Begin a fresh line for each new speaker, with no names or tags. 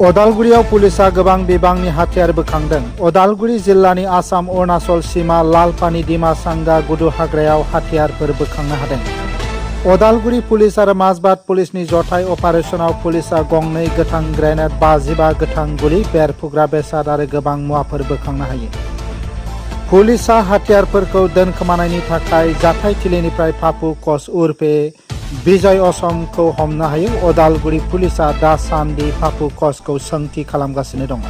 अदालगुरियाव पुलिसा गोबां बिबांनि हाथियार बोखांदों। अदालगुरि जिल्लानि आसाम अरुणाचल सीमा लालपानी दिमा सांगा गुदु हाग्रायाव हाथियारफोर बोखांनो हादों। अदालगुरि पुलिस आरो माजबाद पुलिसनि जथाय अपारेशनाव पुलिसा गंनै गोथां ग्रेनेड, 55 गोथां गुलि, बेरफुग्रा बेसाद आरो गोबां मुवाफोर बोखांनो हायो। पुलिसा हाथियारफोरखौ दोनखोमानायनि थाखाय जाथायथिलिनिफ्राय पापु कच उर्फे बिजय असमखौ हमनो हायो। अदालगुरि पुलिसा दासान्दि पापु कचखौ सोंथि खालामगासिनो दङ।